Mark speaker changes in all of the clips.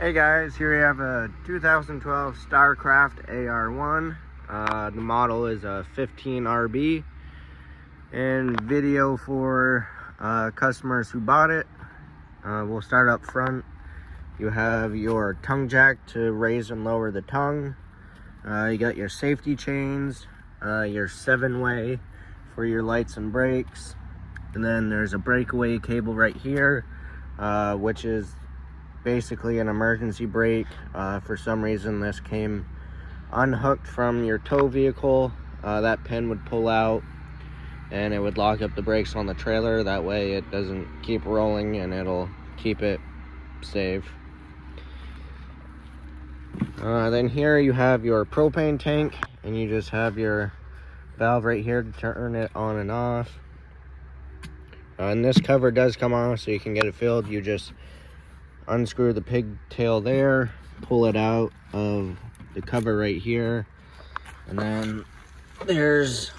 Speaker 1: Hey guys, here we have a 2012 StarCraft AR-One. The model is a 15RB, and video for customers who bought it. We'll start up front. You have your tongue jack to raise and lower the tongue. You got your safety chains, your 7-way for your lights and brakes, and then there's a breakaway cable right here, which is basically an emergency brake. For some reason this came unhooked from your tow vehicle. That pin would pull out and it would lock up the brakes on the trailer. That way it doesn't keep rolling and it'll keep it safe. Then here you have your propane tank, and you just have your valve right here to turn it on and off. And this cover does come off so you can get it filled. You just unscrew the pigtail there, pull it out of the cover right here, and then there's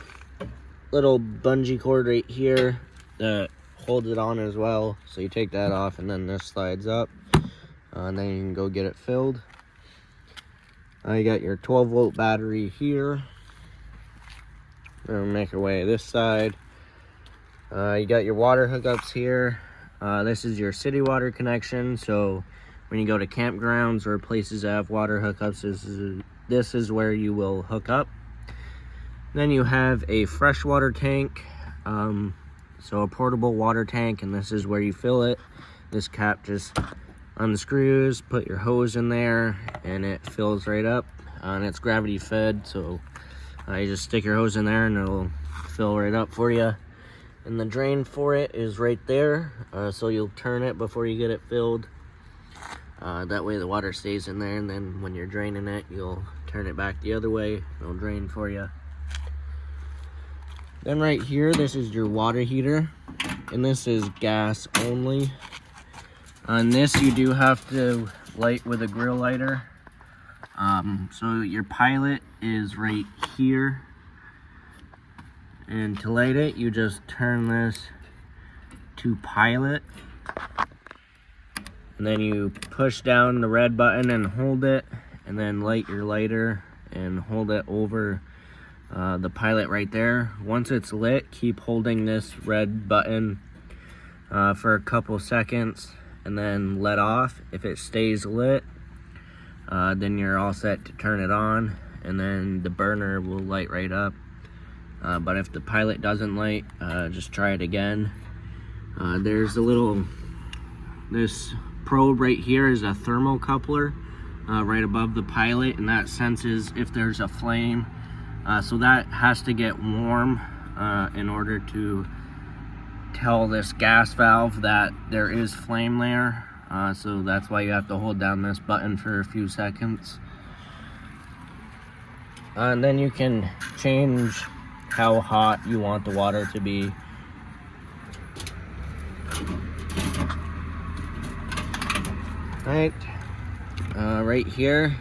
Speaker 1: little bungee cord right here that holds it on as well. So you take that off and then this slides up, and then you can go get it filled. You got your 12-volt battery here. We're gonna make our way this side. You got your water hookups here. This is your city water connection, so when you go to campgrounds or places that have water hookups, this is where you will hook up. Then you have a freshwater tank, so a portable water tank, and this is where you fill it. This cap just unscrews, put your hose in there, and it fills right up. And it's gravity fed, so you just stick your hose in there and it'll fill right up for you. And the drain for it is right there, so you'll turn it before you get it filled. That way the water stays in there, and then when you're draining it, you'll turn it back the other way. It'll drain for you. Then right here, this is your water heater, and this is gas only. On this, you do have to light with a grill lighter. So your pilot is right here. And to light it, you just turn this to pilot. And then you push down the red button and hold it. And then light your lighter and hold it over the pilot right there. Once it's lit, keep holding this red button for a couple seconds and then let off. If it stays lit, then you're all set to turn it on. And then the burner will light right up. But if the pilot doesn't light, just try it again. There's this probe right here is a thermocoupler right above the pilot, and that senses if there's a flame. So that has to get warm in order to tell this gas valve that there is flame there. So that's why you have to hold down this button for a few seconds. And then you can change how hot you want the water to be. Right here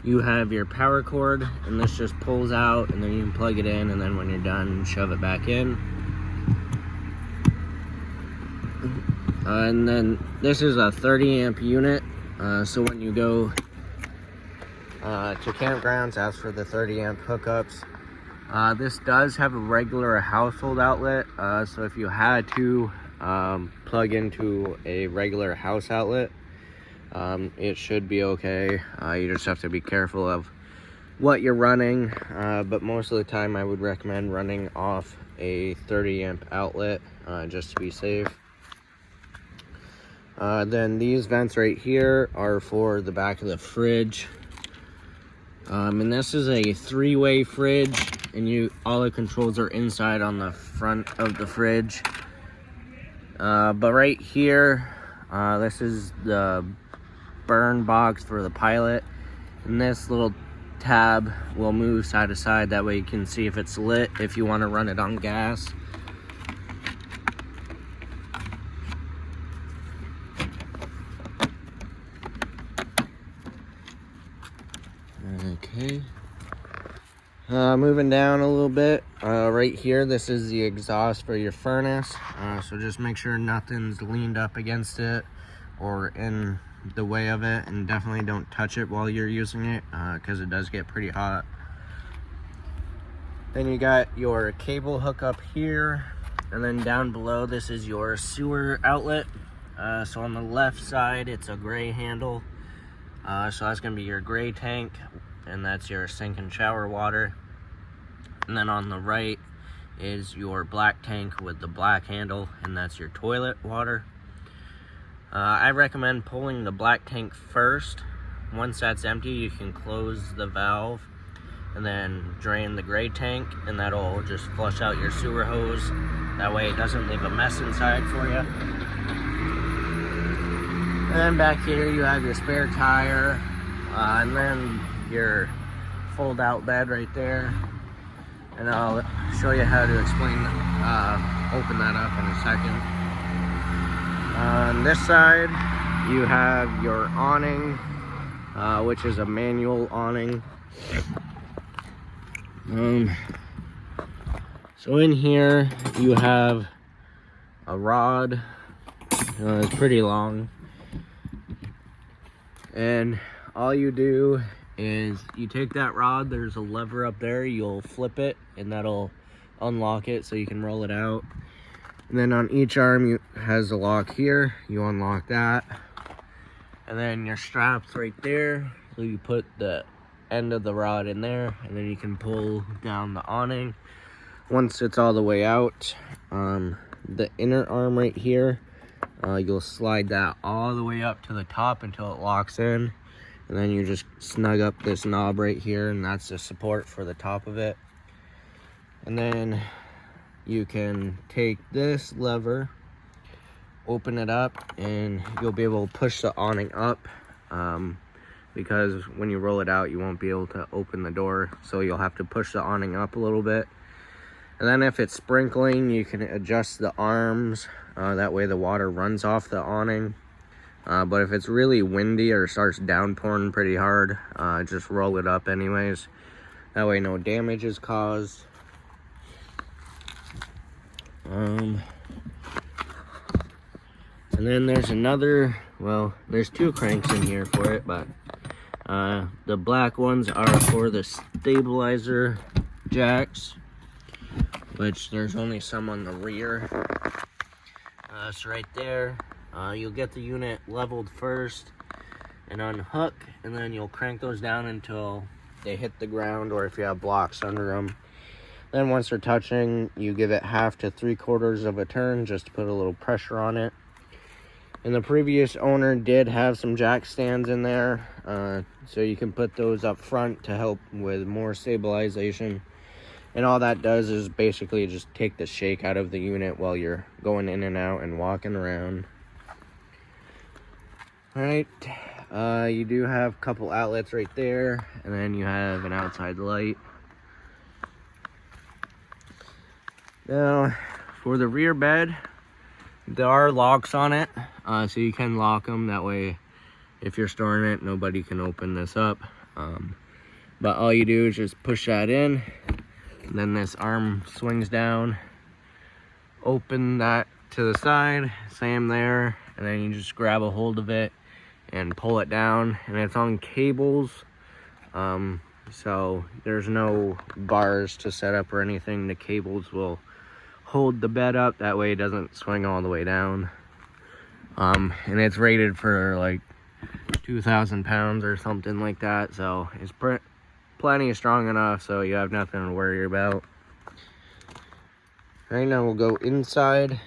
Speaker 1: you have your power cord, and this just pulls out, and then you can plug it in, and then when you're done, shove it back in. And then this is a 30-amp unit, so when you go to campgrounds, ask for the 30-amp hookups. This does have a regular household outlet, so if you had to plug into a regular house outlet, it should be okay. You just have to be careful of what you're running, but most of the time I would recommend running off a 30-amp outlet just to be safe. Then these vents right here are for the back of the fridge. And this is a 3-way fridge, and all the controls are inside on the front of the fridge. But right here, this is the burn box for the pilot, and this little tab will move side to side. That way you can see if it's lit, if you want to run it on gas. Okay. Moving down a little bit, right here, this is the exhaust for your furnace. So just make sure nothing's leaned up against it or in the way of it, and definitely don't touch it while you're using it because it does get pretty hot. Then you got your cable hookup here, and then down below this is your sewer outlet. So on the left side it's a gray handle, so that's going to be your gray tank, and that's your sink and shower water. And then on the right is your black tank with the black handle, and that's your toilet water. I recommend pulling the black tank first. Once that's empty, you can close the valve and then drain the gray tank, and that'll just flush out your sewer hose. That way it doesn't leave a mess inside for you. And then back here you have your spare tire, and then your fold out bed right there. And I'll show you how to open that up in a second. On this side, you have your awning, which is a manual awning. So in here, you have a rod. It's pretty long. And all you do is you take that rod, there's a lever up there, you'll flip it, and that'll unlock it so you can roll it out. And then on each arm has a lock here, you unlock that. And then your strap's right there, so you put the end of the rod in there, and then you can pull down the awning once it's all the way out. The inner arm right here, you'll slide that all the way up to the top until it locks in, and then you just snug up this knob right here, and that's the support for the top of it. And then you can take this lever, open it up, and you'll be able to push the awning up, because when you roll it out you won't be able to open the door, so you'll have to push the awning up a little bit. And then if it's sprinkling, you can adjust the arms, that way the water runs off the awning. But if it's really windy or starts downpouring pretty hard, just roll it up anyways, that way no damage is caused. And then there's there's two cranks in here for it, but the black ones are for the stabilizer jacks, which there's only some on the rear. So right there, you'll get the unit leveled first and unhook, and then you'll crank those down until they hit the ground, or if you have blocks under them. Then once they're touching, you give it 1/2 to 3/4 of a turn just to put a little pressure on it. And the previous owner did have some jack stands in there, so you can put those up front to help with more stabilization. And all that does is basically just take the shake out of the unit while you're going in and out and walking around. Alright, you do have a couple outlets right there, and then you have an outside light. Now, for the rear bed, there are locks on it, so you can lock them. That way, if you're storing it, nobody can open this up. But all you do is just push that in, and then this arm swings down. Open that to the side, same there, and then you just grab a hold of it and pull it down. And it's on cables, so there's no bars to set up or anything. The cables will hold the bed up, that way it doesn't swing all the way down. And it's rated for like 2,000 pounds or something like that, so it's plenty strong enough so you have nothing to worry about. Right now we'll go inside.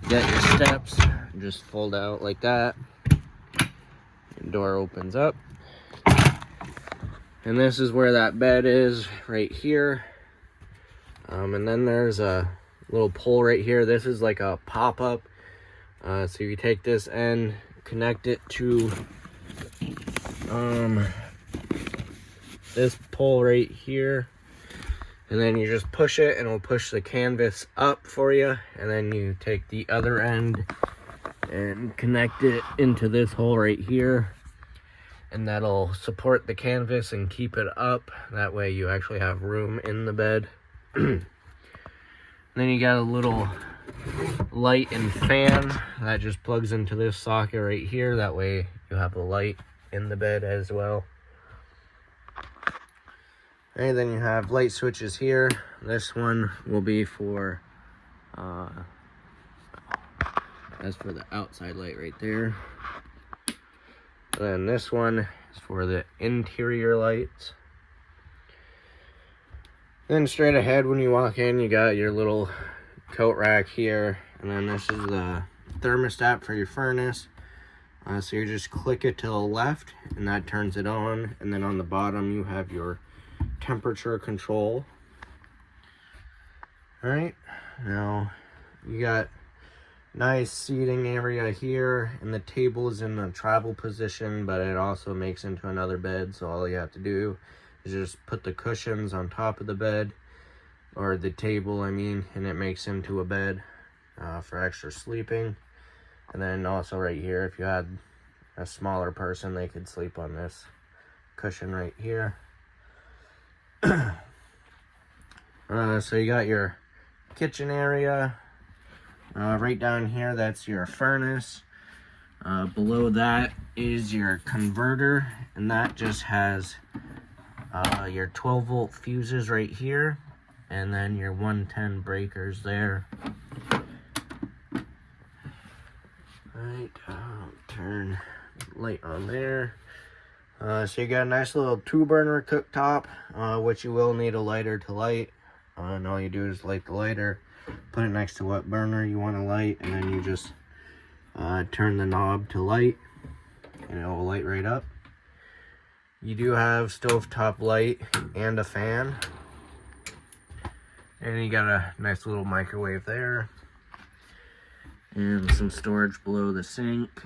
Speaker 1: Get your steps, just fold out like that. Your door opens up, and this is where that bed is, right here. And then there's a little pole right here. This is like a pop-up. So you take this end, connect it to this pole right here, and then you just push it and it'll push the canvas up for you. And then you take the other end and connect it into this hole right here, and that'll support the canvas and keep it up. That way you actually have room in the bed. Then you got a little light and fan that just plugs into this socket right here. That way you have a light in the bed as well. And then you have light switches here. This one will be for as for the outside light right there. And then this one is for the interior lights. Then straight ahead when you walk in, you got your little coat rack here. And then this is the thermostat for your furnace. So you just click it to the left and that turns it on. And then on the bottom you have your temperature control. All right, now you got nice seating area here, and the table is in the travel position, but it also makes into another bed. So all you have to do is just put the cushions on top of the bed, or the table, I mean, and it makes into a bed for extra sleeping. And then also right here, if you had a smaller person, they could sleep on this cushion right here. So you got your kitchen area. Right down here, that's your furnace. Below that is your converter, and that just has your 12-volt fuses right here, and then your 110 breakers there. Right, I'll turn light on there. So you got a nice little 2-burner cooktop, which you will need a lighter to light. And all you do is light the lighter, put it next to what burner you want to light, and then you just turn the knob to light, and it will light right up. You do have stovetop light and a fan. And you got a nice little microwave there. And some storage below the sink.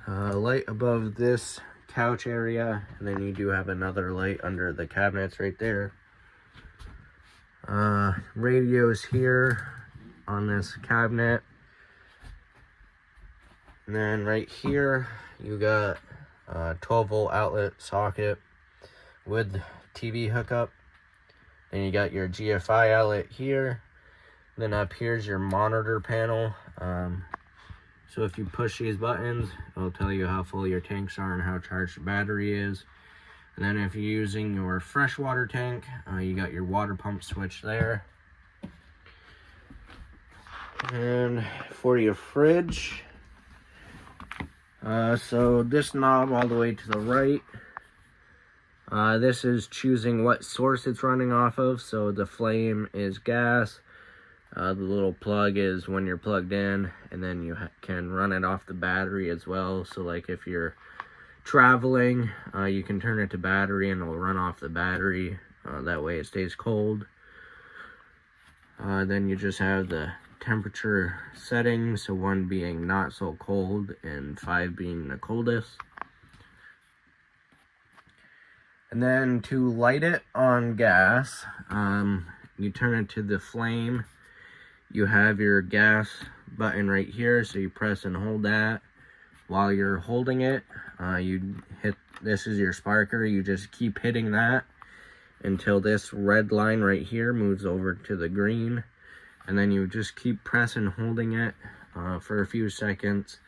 Speaker 1: Light above this couch area, and then you do have another light under the cabinets right there. Radios here on this cabinet, and then right here you got a 12-volt outlet socket with TV hookup. Then you got your GFI outlet here. Then up here's your monitor panel. So if you push these buttons, it'll tell you how full your tanks are and how charged the battery is. And then if you're using your freshwater tank, you got your water pump switch there. And for your fridge, so this knob all the way to the right, this is choosing what source it's running off of. So the flame is gas. The little plug is when you're plugged in, and then you can run it off the battery as well. So like if you're traveling, you can turn it to battery and it'll run off the battery. That way it stays cold. Then you just have the temperature settings, so 1 being not so cold and 5 being the coldest. And then to light it on gas, you turn it to the flame. You have your gas button right here, so you press and hold that. While you're holding it, you hit, this is your sparker, you just keep hitting that until this red line right here moves over to the green. And then you just keep pressing, holding it for a few seconds,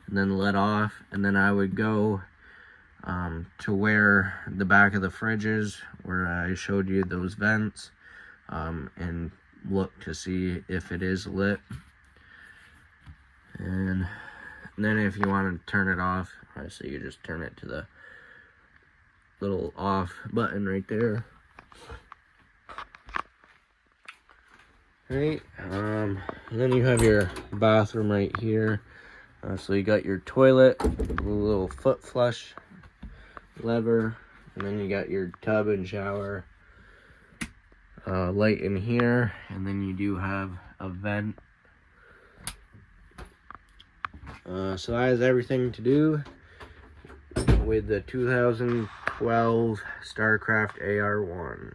Speaker 1: and then let off. And then I would go to where the back of the fridge is, where I showed you those vents, and look to see if it is lit. And then if you want to turn it off, so you just turn it to the little off button right there. Right, and then you have your bathroom right here. So you got your toilet, a little foot flush lever, and then you got your tub and shower light in here, and then you do have a vent. So that is everything to do with the 2012 StarCraft AR-One.